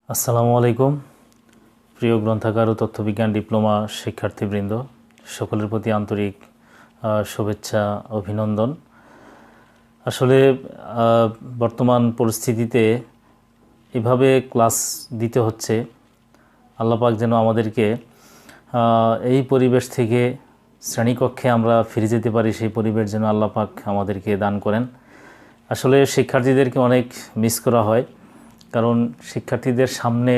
আসসালামু আলাইকুম প্রিয় গ্রন্থাগার ও তথ্যবিজ্ঞান ডিপ্লোমা শিক্ষার্থীবৃন্দ, সকলের প্রতি আন্তরিক শুভেচ্ছা অভিনন্দন। আসলে বর্তমান পরিস্থিতিতে এভাবে ক্লাস দিতে হচ্ছে। আল্লাহ পাক যেন আমাদেরকে এই পরিবেশ থেকে শ্রেণীকক্ষে আমরা ফিরে যেতে পারি, সেই পরিবেশ যেন আল্লাহ পাক আমাদেরকে দান করেন। আসলে শিক্ষার্থীদেরকে অনেক মিস করা হয়, কারণ শিক্ষার্থীদের সামনে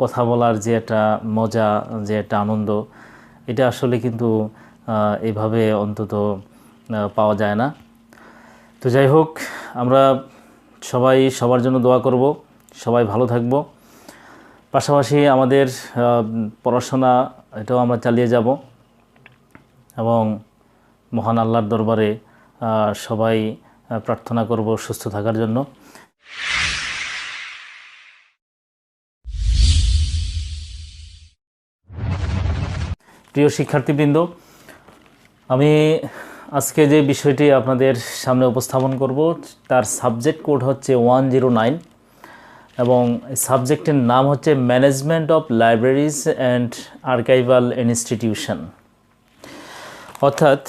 কথা বলার যে একটা মজা, যে একটা আনন্দ, এটা আসলে কিন্তু এইভাবে অন্তত পাওয়া যায় না। তো যাই হোক, আমরা সবাই সবার জন্য দোয়া করব, সবাই ভালো থাকব। পাশাপাশি আমাদের পড়াশোনা এটাও আমরা চালিয়ে যাব এবং মহান আল্লাহর দরবারে সবাই প্রার্থনা করব সুস্থ থাকার জন্য। প্রিয় শিক্ষার্থীবৃন্দ, আমি আজকে যে বিষয়টি আপনাদের সামনে উপস্থাপন করব তার সাবজেক্ট কোড হচ্ছে 109 এবং সাবজেক্টের নাম হচ্ছে management of libraries and archival institution, অর্থাৎ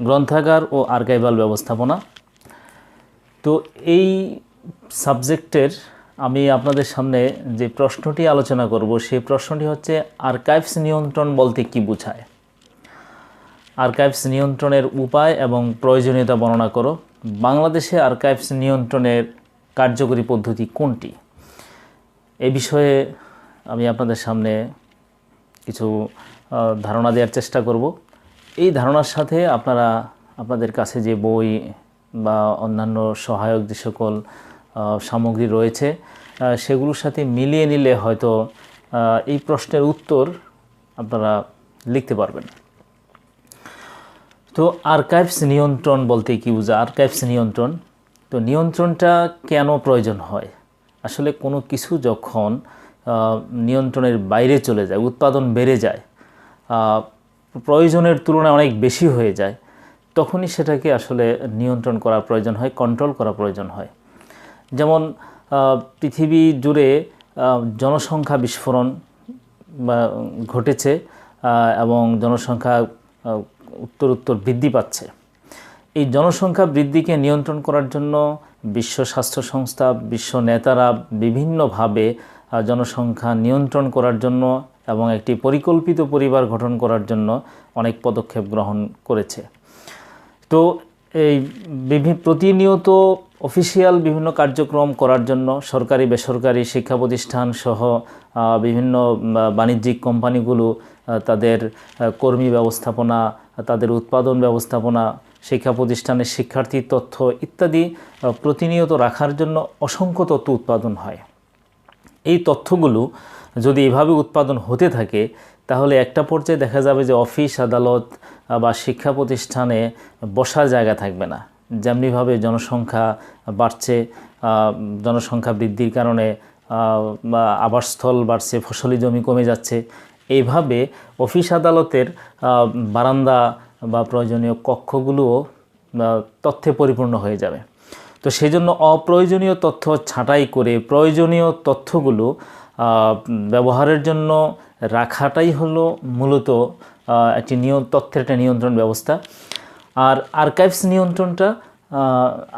গ্রন্থাগার ও আর্কাইভাল ব্যবস্থাপনা। তো এই সাবজেক্টের আমি আপনাদের সামনে যে প্রশ্নটি আলোচনা করব সেই প্রশ্নটি হচ্ছে আর্কাইভস নিয়ন্ত্রণ বলতে কী বোঝায়। আর্কাইভস নিয়ন্ত্রণের উপায় এবং প্রয়োজনীয়তা বর্ণনা করো। বাংলাদেশে আর্কাইভস নিয়ন্ত্রণের কার্যকরী পদ্ধতি কোনটি? এই বিষয়ে আমি আপনাদের সামনে কিছু ধারণা দেওয়ার চেষ্টা করব। এই ধারণার সাথে আপনারা আপনাদের কাছে যে বই বা অন্যান্য সহায়ক যে সকল সামগ্রী রয়েছে সেগুলোর সাথে মিলিয়ে নিলে হয়তো এই প্রশ্নের উত্তর আপনারা লিখতে পারবেন। তো আর্কাইভস নিয়ন্ত্রণ বলতে কী বোঝায়? আর্কাইভস নিয়ন্ত্রণ, তো নিয়ন্ত্রণটা কেন প্রয়োজন হয়? আসলে কোনো কিছু যখন নিয়ন্ত্রণের বাইরে চলে যায়, উৎপাদন বেড়ে যায়, প্রয়োজনের তুলনায় অনেক বেশি হয়ে যায়, তখনই সেটাকে আসলে নিয়ন্ত্রণ করা প্রয়োজন হয়, কন্ট্রোল করা প্রয়োজন হয়। যেমন পৃথিবী জুড়ে জনসংখ্যা বিস্ফোরণ ঘটেছে এবং জনসংখ্যা উত্তর বৃদ্ধি পাচ্ছে। এই জনসংখ্যা বৃদ্ধিকে নিয়ন্ত্রণ করার জন্য বিশ্ব স্বাস্থ্য সংস্থা, বিশ্ব নেতারা বিভিন্নভাবে জনসংখ্যা নিয়ন্ত্রণ করার জন্য এবং একটি পরিকল্পিত পরিবার গঠন করার জন্য অনেক পদক্ষেপ গ্রহণ করেছে। তো এই প্রতিনিয়ত অফিসিয়াল বিভিন্ন কার্যক্রম করার জন্য সরকারি বেসরকারি শিক্ষা প্রতিষ্ঠান সহ বিভিন্ন বাণিজ্যিক কোম্পানিগুলো তাদের কর্মী ব্যবস্থাপনা, তাদের উৎপাদন ব্যবস্থাপনা, শিক্ষা প্রতিষ্ঠানের শিক্ষার্থীর তথ্য ইত্যাদি প্রতিনিয়ত রাখার জন্য অসংখ্য তথ্য উৎপাদন হয়। এই তথ্যগুলো যদি এভাবে উৎপাদন হতে থাকে তাহলে একটা পর্যায়ে দেখা যাবে যে অফিস আদালত বা শিক্ষা প্রতিষ্ঠানে বসার জায়গা থাকবে না। যেমনিভাবে জনসংখ্যা বাড়ছে, জনসংখ্যা বৃদ্ধির কারণে আবাসস্থল বাড়ছে, ফসলি জমি কমে যাচ্ছে, এইভাবে অফিস আদালতের বারান্দা বা প্রয়োজনীয় কক্ষগুলোও তথ্যে পরিপূর্ণ হয়ে যাবে। তো সেই জন্য অপ্রয়োজনীয় তথ্য ছাঁটাই করে প্রয়োজনীয় তথ্যগুলো ব্যবহারের জন্য রাখাটাই হলো মূলত একটি তথ্যের একটা নিয়ন্ত্রণ ব্যবস্থা। আর আর্কাইভস নিয়ন্ত্রণটা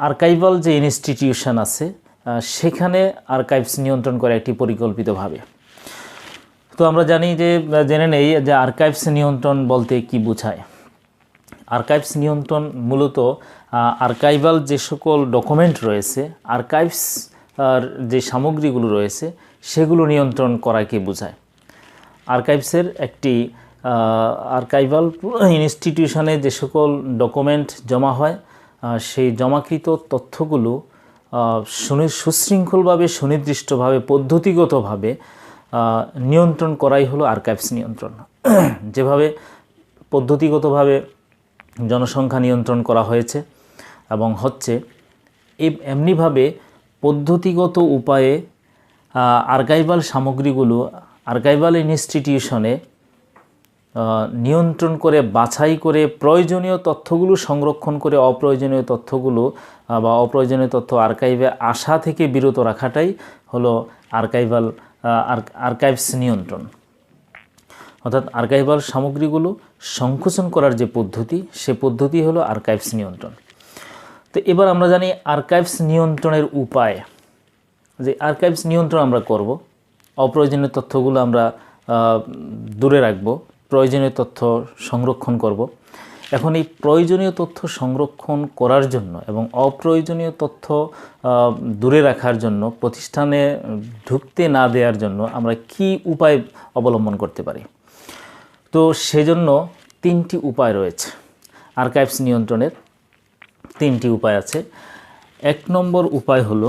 আর্কাইভাল যে ইনস্টিটিউশন আছে সেখানে আর্কাইভস নিয়ন্ত্রণ করে একটি পরিকল্পিতভাবে। তো আমরা জেনে নেই যে আর্কাইভস নিয়ন্ত্রণ বলতে কি বোঝায়। আর্কাইভস নিয়ন্ত্রণ মূলত আর্কাইভাল যে সকল ডকুমেন্ট রয়েছে, আর্কাইভস যে সামগ্রীগুলো রয়েছে সেগুলো নিয়ন্ত্রণ করাকে বোঝায়। আর্কাইভসের একটি আর্কাইভাল ইনস্টিটিউশনে যে সকল ডকুমেন্ট জমা হয় সেই জমাকৃত তথ্যগুলো সুশৃঙ্খলভাবে, সুনির্দিষ্টভাবে, পদ্ধতিগতভাবে নিয়ন্ত্রণ করাই হলো আর্কাইভস নিয়ন্ত্রণ। যেভাবে পদ্ধতিগতভাবে জনসংখ্যা নিয়ন্ত্রণ করা হয়েছে এবং হচ্ছে, এমনিভাবে পদ্ধতিগত উপায়ে আর্কাইভাল সামগ্রীগুলো আর্কাইভাল ইনস্টিটিউশনে নিয়ন্ত্রণ করে, বাছাই করে প্রয়োজনীয় তথ্যগুলো সংরক্ষণ করে অপ্রয়োজনীয় তথ্যগুলো বা অপ্রয়োজনীয় তথ্য আর্কাইভে আসা থেকে বিরত রাখাটাই হলো আর্কাইভাল আর্কাইভস নিয়ন্ত্রণ, অর্থাৎ আর্কাইভাল সামগ্রীগুলো সংকোচন করার যে পদ্ধতি, সে পদ্ধতি হলো আর্কাইভস নিয়ন্ত্রণ। তো এবার আমরা জানি আর্কাইভস নিয়ন্ত্রণের উপায়, যে আর্কাইভস নিয়ন্ত্রণ আমরা করব, অপ্রয়োজনীয় তথ্যগুলো আমরা দূরে রাখব, প্রয়োজনীয় তথ্য সংরক্ষণ করব। এখন এই প্রয়োজনীয় তথ্য সংরক্ষণ করার জন্য এবং অপ্রয়োজনীয় তথ্য দূরে রাখার জন্য, প্রতিষ্ঠানে ঢুকতে না দেওয়ার জন্য আমরা কি উপায় অবলম্বন করতে পারি? তো সেজন্য 3টি উপায় রয়েছে। আর্কাইভস নিয়ন্ত্রণের 3টি উপায় আছে। 1 নম্বর উপায় হলো,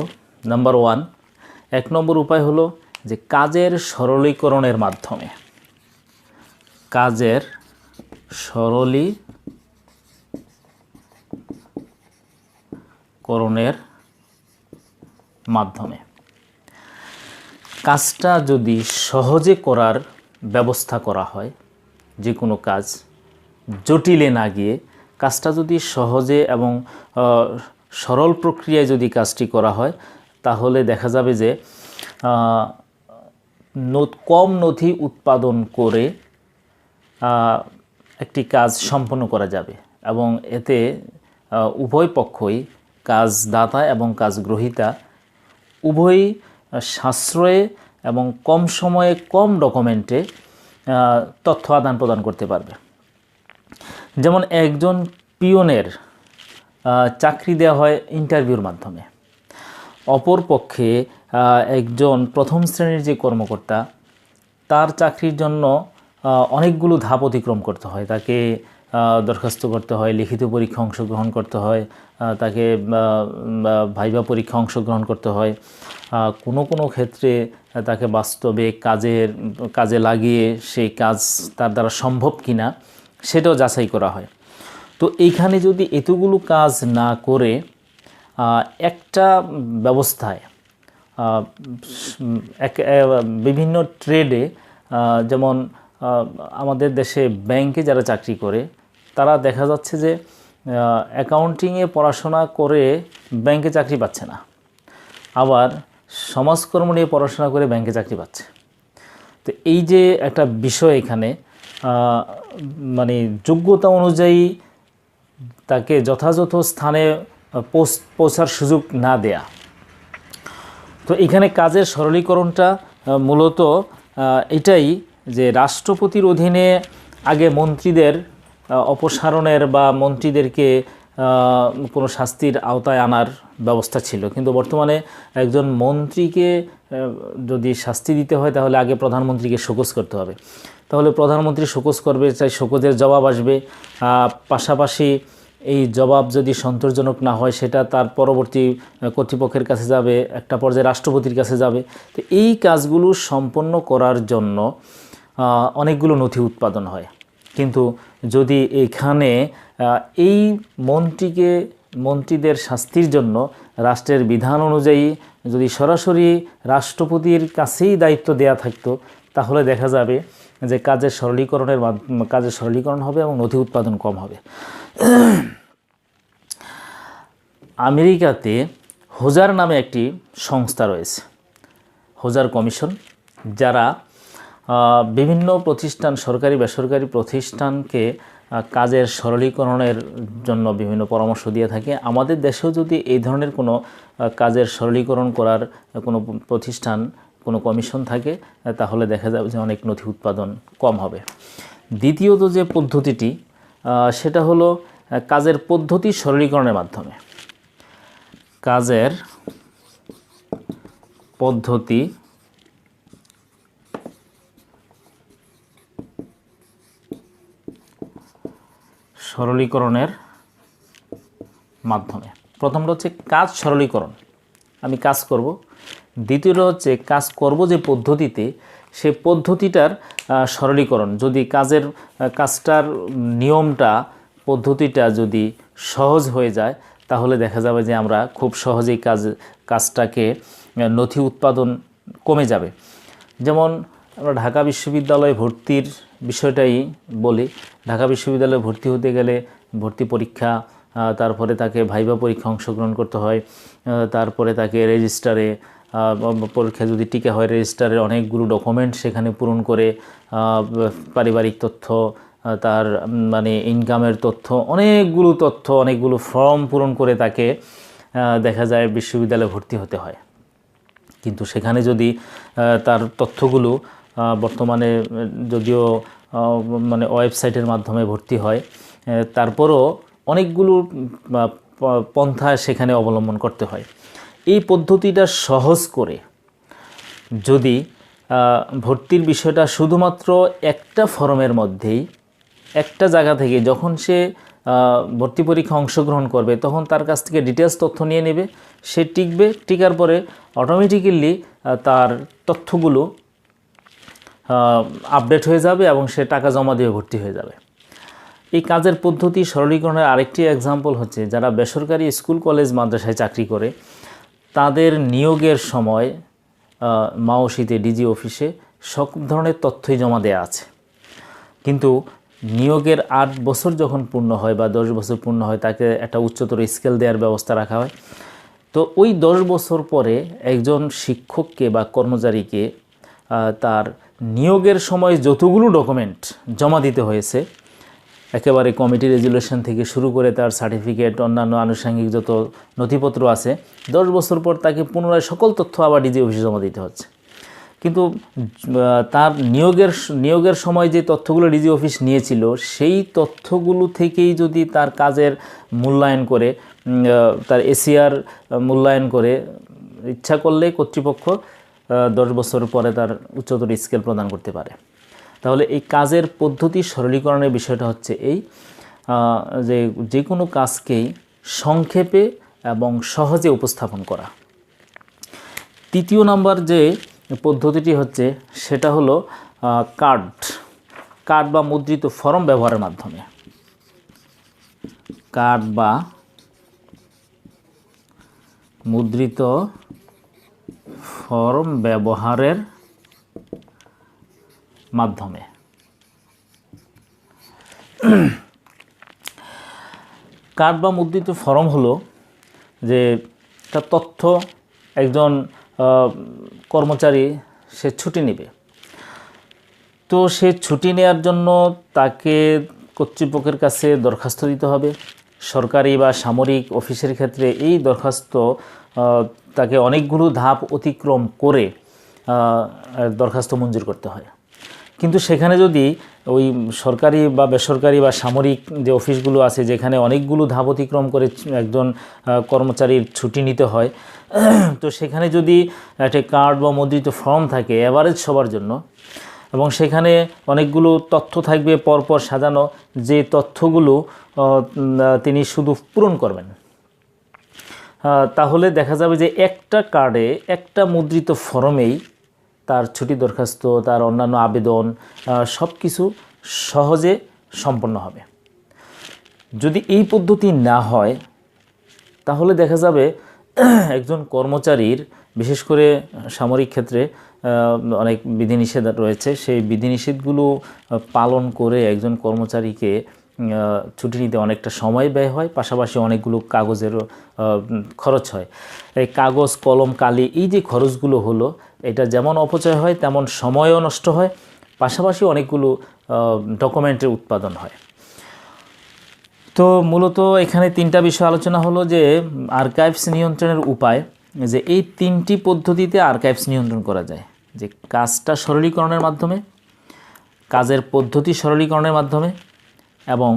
নাম্বার 1, 1 নম্বর উপায় হলো যে কাজের সরলীকরণের মাধ্যমে, কাজের সরলীকরণের মাধ্যমে। কাজটা যদি সহজে করার ব্যবস্থা করা হয়, যে কোনো কাজ জটিলে না গিয়ে কাজটা যদি সহজে এবং সরল প্রক্রিয়ায় যদি কাজটি করা হয়, তাহলে দেখা যাবে যে কম নথি উৎপাদন করে একটি কাজ সম্পন্ন করা যাবে এবং এতে উভয় পক্ষই, কাজদাতা এবং কাজগ্রহীতা উভয়ই সাশ্রয়ে এবং কম সময়ে কম ডকুমেন্টে তথ্য আদান প্রদান করতে পারবে। যেমন একজন পিয়নের চাকরি দেওয়া হয় ইন্টারভিউর মাধ্যমে, অপর পক্ষে একজন প্রথম শ্রেণীর যে কর্মকর্তা, তার চাকরির জন্য অনেকগুলো ধাপ অতিক্রম করতে হয়। তাকে দরখাস্ত করতে হয়, লিখিত পরীক্ষা অংশগ্রহণ করতে হয়, তাকে ভাইবা পরীক্ষা অংশগ্রহণ করতে হয়, কোনো ক্ষেত্রে তাকে বাস্তবে কাজে লাগিয়ে সেই কাজ তার দ্বারা সম্ভব কিনা সেটাও যাচাই করা হয়। তো এইখানে যদি এতগুলো কাজ না করে একটা ব্যবস্থায় বিভিন্ন ট্রেডে, যেমন আমাদের দেশে ব্যাংকে যারা চাকরি করে, তারা দেখা যাচ্ছে যে অ্যাকাউন্টিংয়ে পড়াশোনা করে ব্যাংকে চাকরি পাচ্ছে না, আবার সমাজকর্ম নিয়ে পড়াশোনা করে ব্যাংকে চাকরি পাচ্ছে। তো এই যে একটা বিষয়, এখানে মানে যোগ্যতা অনুযায়ী তাকে যথাযথ স্থানে পৌঁছার সুযোগ না দেয়া। তো এখানে কাজের সরলীকরণটা মূলত এটাই যে রাষ্ট্রপতির অধীনে আগে মন্ত্রীদের অপসারণের বা মন্ত্রীদেরকে কোনো শাস্তির আওতায় আনার ব্যবস্থা ছিল, কিন্তু বর্তমানে একজন মন্ত্রীকে যদি শাস্তি দিতে হয় তাহলে আগে প্রধানমন্ত্রীকে শোকজ করতে হবে। তাহলে প্রধানমন্ত্রী শোকজ করবে, চাই শোকজের জবাব আসবে, পাশাপাশি এই জবাব যদি সন্তোষজনক না হয় সেটা তার পরবর্তী কর্তৃপক্ষের কাছে যাবে, একটা পর্যায়ে রাষ্ট্রপতির কাছে যাবে। তো এই কাজগুলো সম্পন্ন করার জন্য অনেকগুলো নথি উৎপাদন হয়। কিন্তু যদি এখানে এই মন্ত্রীদের শাস্তির জন্য রাষ্ট্রের বিধান অনুযায়ী যদি সরাসরি রাষ্ট্রপতির কাছেই দায়িত্ব দেয়া থাকতো, তাহলে দেখা যাবে যে কাজের সরলীকরণ হবে এবং নথি উৎপাদন কম হবে। আমেরিকাতে হোজার নামে একটি সংস্থা রয়েছে, হোজার কমিশন, যারা বিভিন্ন প্রতিষ্ঠান, সরকারি বেসরকারি প্রতিষ্ঠানকে কাজের সরলীকরণের জন্য বিভিন্ন পরামর্শ দিয়ে থাকে। আমাদের দেশেও যদি এই ধরনের কোনো কাজের সরলীকরণ করার কোনো প্রতিষ্ঠান, কোনো কমিশন থাকে, তাহলে দেখা যাবে যে অনেক নথি উৎপাদন কম হবে। দ্বিতীয়ত যে পদ্ধতিটি, সেটা হলো কাজের পদ্ধতি সরলীকরণের মাধ্যমে। কাজের পদ্ধতি সরলীকরণের মাধ্যমে। প্রথমটা হচ্ছে কাজ সরলীকরণ, আমি কাজ করব। দ্বিতীয়টা হচ্ছে কাজ করব যে পদ্ধতিতে, সে পদ্ধতিটার সরলীকরণ। যদি কাজটার নিয়মটা, পদ্ধতিটা যদি সহজ হয়ে যায়, তাহলে দেখা যাবে যে আমরা খুব সহজেই কাজটাকে নথি উৎপাদন কমে যাবে। যেমন আমরা ঢাকা বিশ্ববিদ্যালয়ে ভর্তির বিষয়টাই বলি। ঢাকা বিশ্ববিদ্যালয়ে ভর্তি হতে গেলে ভর্তি পরীক্ষা, তারপরে তাকে ভাইবা পরীক্ষা অংশগ্রহণ করতে হয়, তারপরে তাকে রেজিস্ট্রারে পরীক্ষা যদি টিকা হয় রেজিস্টারের অনেকগুলো ডকুমেন্ট সেখানে পূরণ করে পারিবারিক তথ্য, তার মানে ইনকামের তথ্য, অনেকগুলো ফর্ম পূরণ করে তাকে দেখা যায় বিশ্ববিদ্যালয়ে ভর্তি হতে হয়। কিন্তু সেখানে যদি তার তথ্যগুলো বর্তমানে যদিও মানে ওয়েবসাইটের মাধ্যমে ভর্তি হয়, তারপরও অনেকগুলো পন্থা সেখানে অবলম্বন করতে হয়। এই পদ্ধতিটা সহজ করে যদি ভর্তির বিষয়টা শুধুমাত্র একটা ফর্মের মধ্যেই একটা জায়গা থেকে যখন সে ভর্তি পরীক্ষা অংশগ্রহণ করবে তখন তার কাছ থেকে ডিটেলস তথ্য নিয়ে নেবে, সে টিকবে, টিকার পরে অটোমেটিক্যালি তার তথ্যগুলো আপডেট হয়ে যাবে এবং সে টাকা জমা দিয়ে ভর্তি হয়ে যাবে। এই কাজের পদ্ধতি সরলীকরণের আরেকটি এক্সাম্পল হচ্ছে যারা বেসরকারি স্কুল কলেজ মাদ্রাসায় চাকরি করে তাদের নিয়োগের সময় মাওসিতে ডিজি অফিসে সব ধরনের তথ্যই জমা দেওয়া আছে, কিন্তু নিয়োগের 8 বছর যখন পূর্ণ হয় বা 10 বছর পূর্ণ হয় তাকে একটা উচ্চতর স্কেল দেওয়ার ব্যবস্থা রাখা হয়। তো ওই 10 বছর পরে একজন শিক্ষককে বা কর্মচারীকে তার নিয়োগের সময় যতগুলো ডকুমেন্ট জমা দিতে হয়েছে, একেবারে কমিটি রেজুলেশন থেকে শুরু করে তার সার্টিফিকেট, অন্যান্য আনুষঙ্গিক যত নথিপত্র আছে, 10 বছর পর তাকে পুনরায় সকল তথ্য আবার ডিজি অফিসে জমা দিতে হচ্ছে। কিন্তু তার নিয়োগের সময় যে তথ্যগুলো ডিজি অফিস নিয়েছিল সেই তথ্যগুলো থেকেই যদি তার কাজের মূল্যায়ন করে, তার এসিআর মূল্যায়ন করে ইচ্ছা করলে কর্তৃপক্ষ 10 বছর পরে তার উচ্চতর স্কেল প্রদান করতে পারে। তাহলে এই কাজের পদ্ধতি সরলীকরণের বিষয়টা হচ্ছে এই যে কোনো কাজকেই সংক্ষেপে এবং সহজে উপস্থাপন করা। তৃতীয় নাম্বার যে পদ্ধতিটি হচ্ছে সেটা হলো কার্ড বা মুদ্রিত ফর্ম ব্যবহারের মাধ্যমে। কার্ড বা মুদ্রিত ফর্ম ব্যবহারের মাধ্যমে। কার্ড বা মুদ্রিত ফর্ম হলো যে একটা তথ্য, একজন কর্মচারী সে ছুটি নেবে, তো সে ছুটি নেওয়ার জন্য তাকে কর্তৃপক্ষের কাছে দরখাস্ত দিতে হবে। সরকারি বা সামরিক অফিসের ক্ষেত্রে এই দরখাস্ত তাকে অনেকগুলো ধাপ অতিক্রম করে দরখাস্ত মঞ্জুর করতে হয়। কিন্তু সেখানে যদি ওই সরকারি বা বেসরকারি বা সামরিক যে অফিসগুলো আছে যেখানে অনেকগুলো ধাপ অতিক্রম করে একজন কর্মচারীর ছুটি নিতে হয়, তো সেখানে যদি একটা কার্ড বা মুদ্রিত ফর্ম থাকে এভারেজ সবার জন্য এবং সেখানে অনেকগুলো তথ্য থাকবে পরপর সাজানো, যে তথ্যগুলো তিনি শুধু পূরণ করবেন, তাহলে দেখা যাবে যে একটা কার্ডে একটা মুদ্রিত ফর্মেই তার ছুটি দরখাস্ত, তার অন্যান্য আবেদন সব কিছু সহজে সম্পন্ন হবে। যদি এই পদ্ধতি না হয় তাহলে দেখা যাবে একজন কর্মচারীর, বিশেষ করে সামরিক ক্ষেত্রে অনেক বিধিনিষেধ রয়েছে, সেই বিধিনিষেধগুলো পালন করে একজন কর্মচারীকে ছুটি নিতে অনেকটা সময় ব্যয় হয়, পাশাপাশি অনেকগুলো কাগজেরও খরচ হয়। এই কাগজ, কলম, কালি, এই যে খরচগুলো হলো, এটা যেমন অপচয় হয় তেমন সময়ও নষ্ট হয়, পাশাপাশি অনেকগুলো ডকুমেন্টের উৎপাদন হয়। তো মূলত এখানে 3টা বিষয় আলোচনা হলো যে আর্কাইভস নিয়ন্ত্রণের উপায়, যে এই 3টি পদ্ধতিতে আর্কাইভস নিয়ন্ত্রণ করা যায়, যে কাজটা সরলীকরণের মাধ্যমে, কাজের পদ্ধতি সরলীকরণের মাধ্যমে এবং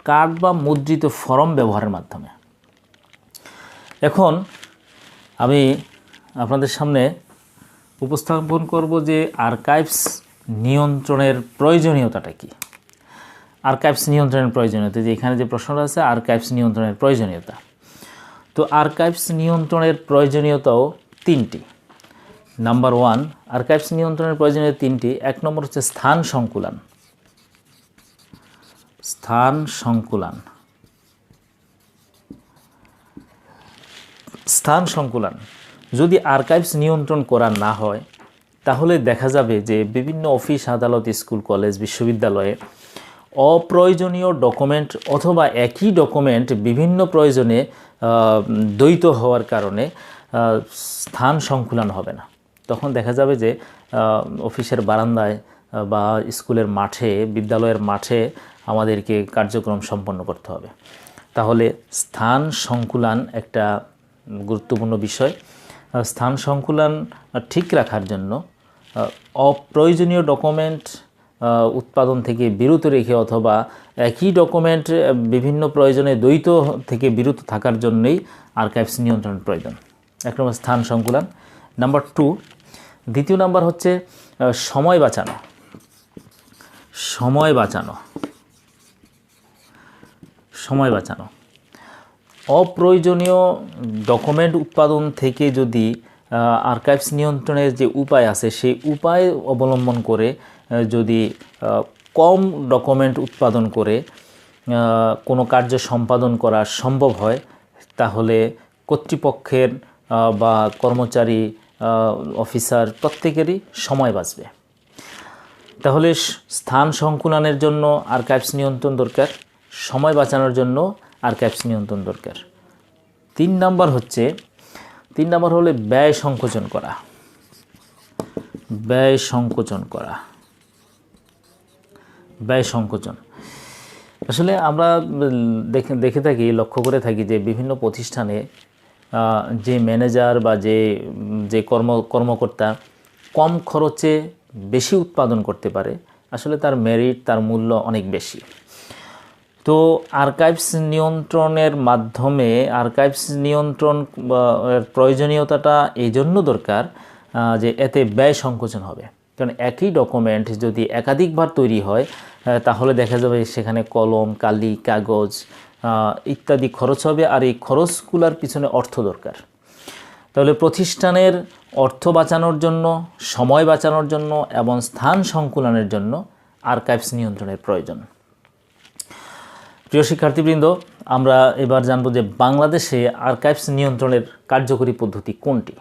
কার্ড বা মুদ্রিত ফর্ম ব্যবহারের মাধ্যমে। এখন আমি আপনাদের সামনে উপস্থাপন করব যে আর্কাইভস নিয়ন্ত্রণের প্রয়োজনীয়তাটা কি। আর্কাইভস নিয়ন্ত্রণের প্রয়োজনীয়তা, যে এখানে যে প্রশ্নটা আছে আর্কাইভস নিয়ন্ত্রণের প্রয়োজনীয়তা, তো আর্কাইভস নিয়ন্ত্রণের প্রয়োজনীয়তাও 3টি। নাম্বার 1, আর্কাইভস নিয়ন্ত্রণের প্রয়োজনীয়তা 3টি। 1 নম্বর হচ্ছে স্থান সংকুলান। স্থান সংকুলান। স্থান সংকুলান যদি আর্কাইভস নিয়ন্ত্রণ করা না হয় তাহলে দেখা যাবে যে বিভিন্ন অফিস, আদালত, স্কুল, কলেজ, বিশ্ববিদ্যালয়ে অপ্রয়োজনীয় ডকুমেন্ট অথবা একই ডকুমেন্ট বিভিন্ন প্রয়োজনে দ্বৈত হওয়ার কারণে স্থান সংকুলান হবে না। তখন দেখা যাবে যে অফিসের বারান্দায় বা স্কুলের মাঠে, বিদ্যালয়ের মাঠে আমাদেরকে কার্যক্রম সম্পন্ন করতে হবে। তাহলে স্থান সংকুলান একটা গুরুত্বপূর্ণ বিষয়। স্থান সংকুলান ঠিক রাখার জন্য অপ্রয়োজনীয় ডকুমেন্ট উৎপাদন থেকে বিরত রেখে অথবা একই ডকুমেন্ট বিভিন্ন প্রয়োজনে দ্বৈত থেকে বিরত থাকার জন্যই আর্কাইভস নিয়ন্ত্রণ প্রয়োজন। এক নম্বর স্থান সংকুলান। নাম্বার 2, দ্বিতীয় নাম্বার হচ্ছে সময় বাঁচানো। সময় বাঁচানো, সময় বাঁচানো। অপ্রয়োজনীয় ডকুমেন্ট উৎপাদন থেকে যদি আর্কাইভস নিয়ন্ত্রণের যে উপায় আছে সেই উপায় অবলম্বন করে যদি কম ডকুমেন্ট উৎপাদন করে কোনো কার্য সম্পাদন করা সম্ভব হয়, তাহলে কর্তৃপক্ষের বা কর্মচারী, অফিসার প্রত্যেকেরই সময় বাঁচবে। তাহলে স্থান সংকুলানের জন্য আর্কাইভস নিয়ন্ত্রণ দরকার, সময় বাঁচানোর জন্য আর্কাইভস নিয়ন্ত্রণ দরকার। 3 নাম্বার হলে ব্যয় সংকোচন করা। ব্যয় সংকোচন করা, ব্যয় সংকোচন। আসলে আমরা দেখে থাকি, লক্ষ্য করে থাকি যে বিভিন্ন প্রতিষ্ঠানে যে ম্যানেজার বা যে কর্মকর্তা কম খরচে বেশি উৎপাদন করতে পারে, আসলে তার মেরিট, তার মূল্য অনেক বেশি। তো আর্কাইভস নিয়ন্ত্রণের মাধ্যমে আর্কাইভস নিয়ন্ত্রণ প্রয়োজনীয়তাটা এই জন্য দরকার যে এতে ব্যয় সংকোচন হবে। কারণ একই ডকুমেন্ট যদি একাধিকবার তৈরি হয় তাহলে দেখা যাবে সেখানে কলম, কালি, কাগজ ইত্যাদি খরচ হবে, আর এই খরচগুলোর পিছনে অর্থ দরকার। তাহলে প্রতিষ্ঠানের অর্থ বাঁচানোর জন্য, সময় বাঁচানোর জন্য এবং স্থান সংকুলানের জন্য আর্কাইভস নিয়ন্ত্রণের প্রয়োজন। প্রিয় শিক্ষার্থীবৃন্দ, আমরা এবার জানব যে বাংলাদেশে আর্কাইভস নিয়ন্ত্রণের কার্যকরী পদ্ধতি কোনটি।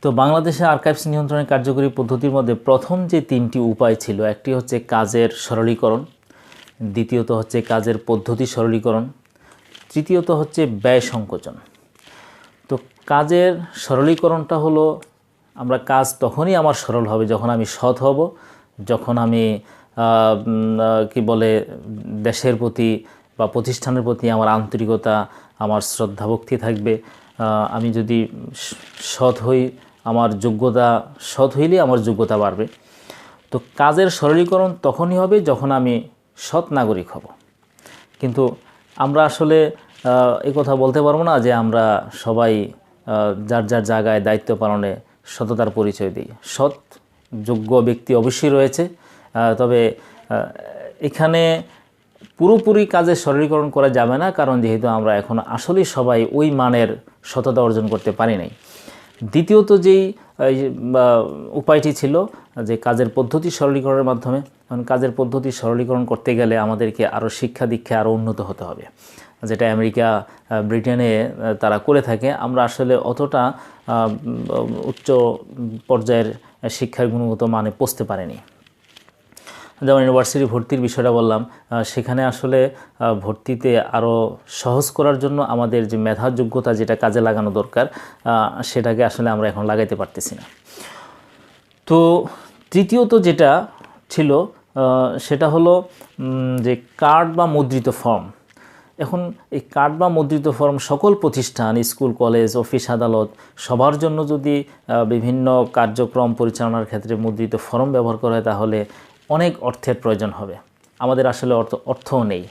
তো বাংলাদেশে আর্কাইভস নিয়ন্ত্রণের কার্যকরী পদ্ধতির মধ্যে প্রথম যে 3টি উপায় ছিল, একটি হচ্ছে কাজের সরলীকরণ, দ্বিতীয়ত হচ্ছে কাজের পদ্ধতি সরলীকরণ, তৃতীয়ত হচ্ছে ব্যয় সংকোচন। তো কাজের সরলীকরণটা হলো, আমরা কাজ তখনই আমার সরল হবে যখন আমি সৎ হব, যখন আমি দেশের প্রতি বা প্রতিষ্ঠানের প্রতি আমার আন্তরিকতা, আমার শ্রদ্ধাভক্তি থাকবে। আমি যদি সৎ হই, আমার যোগ্যতা, সৎ হইলে আমার যোগ্যতা বাড়বে। তো কাজের সরলীকরণ তখনই হবে যখন আমি সৎ নাগরিক হব। কিন্তু আমরা আসলে এই কথা বলতে পারবো না যে আমরা সবাই যার যার জায়গায় দায়িত্ব পালনে সততার পরিচয় দিই। সৎ যোগ্য ব্যক্তি অবশ্যই রয়েছে, তবে এখানে পুরোপুরি কাজের সরলীকরণ করা যাবে না, কারণ যেহেতু আমরা এখন আসলেই সবাই ওই মানের সততা অর্জন করতে পারি নাই। দ্বিতীয়ত যেই উপায়টি ছিল যে কাজের পদ্ধতি সরলীকরণের মাধ্যমে, কারণ কাজের পদ্ধতি সরলীকরণ করতে গেলে আমাদেরকে আরও শিক্ষা দীক্ষায় আরও উন্নত হতে হবে, যেটা আমেরিকা, ব্রিটেনে তারা করে থাকে। আমরা আসলে অতটা উচ্চ পর্যায়ের শিক্ষার গুণগত মানে পৌঁছতে পারিনি। যেমন ইউনিভার্সিটি ভর্তির বিষয়টা বললাম, সেখানে আসলে ভর্তিতে আরও সহজ করার জন্য আমাদের যে মেধা যোগ্যতা যেটা কাজে লাগানো দরকার, সেটাকে আসলে আমরা এখন লাগাইতে পারতেছি না। তো তৃতীয়ত যেটা ছিল সেটা হলো যে কার্ড বা মুদ্রিত ফর্ম। এখন এই কার্ড বা মুদ্রিত ফর্ম সকল প্রতিষ্ঠান, স্কুল, কলেজ, অফিস, আদালত সবার জন্য যদি বিভিন্ন কার্যক্রম পরিচালনার ক্ষেত্রে মুদ্রিত ফর্ম ব্যবহার করা হয় তাহলে অনেক অর্থের প্রয়োজন হবে। আমাদের আসলে অর্থও নেই।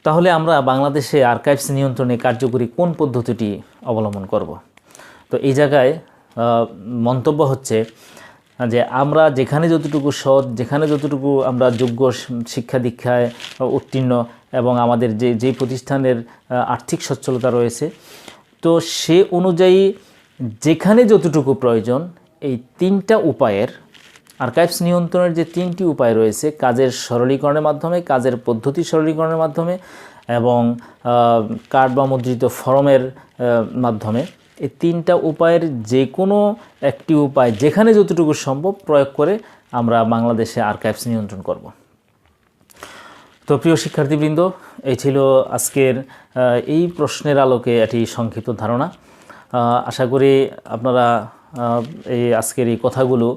তাহলে আমরা বাংলাদেশে আর্কাইভস নিয়ন্ত্রণে কার্যকরী কোন পদ্ধতিটি অবলম্বন করব? তো এই জায়গায় মন্তব্য হচ্ছে যে আমরা যেখানে যতটুকু সৎ, যেখানে যতটুকু আমরা যোগ্য শিক্ষা দীক্ষায় উত্তীর্ণ এবং আমাদের যে প্রতিষ্ঠানের আর্থিক সচ্ছলতা রয়েছে, তো সে অনুযায়ী যেখানে যতটুকু প্রয়োজন এই 3টা উপায়ের, আর্কাইভস নিয়ন্ত্রণের যে 3টি উপায় রয়েছে, কাজের সরলীকরণের মাধ্যমে, কাজের পদ্ধতি সরলীকরণের মাধ্যমে এবং কার্ড বা মুদ্রিত ফর্মের মাধ্যমে, এই 3টা উপায়ের যে কোনো একটি উপায় যেখানে যতটুকু সম্ভব প্রয়োগ করে আমরা বাংলাদেশে আর্কাইভস নিয়ন্ত্রণ করব। তো প্রিয় শিক্ষার্থীবৃন্দ, এই ছিল আজকের এই প্রশ্নের আলোকে একটি সংক্ষিপ্ত ধারণা। আশা করি আপনারা এই আজকের এই কথাগুলো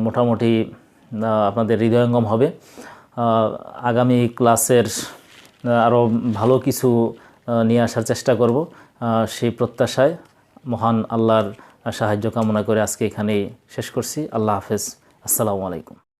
মোটামুটি আপনাদের হৃদয়ঙ্গম হবে। আগামী ক্লাসের আরও ভালো কিছু নিয়ে আসার চেষ্টা করব, সেই প্রত্যাশায় মহান আল্লাহর সাহায্য কামনা করে আজকে এখানেই শেষ করছি। আল্লাহ হাফেজ, আসসালামু আলাইকুম।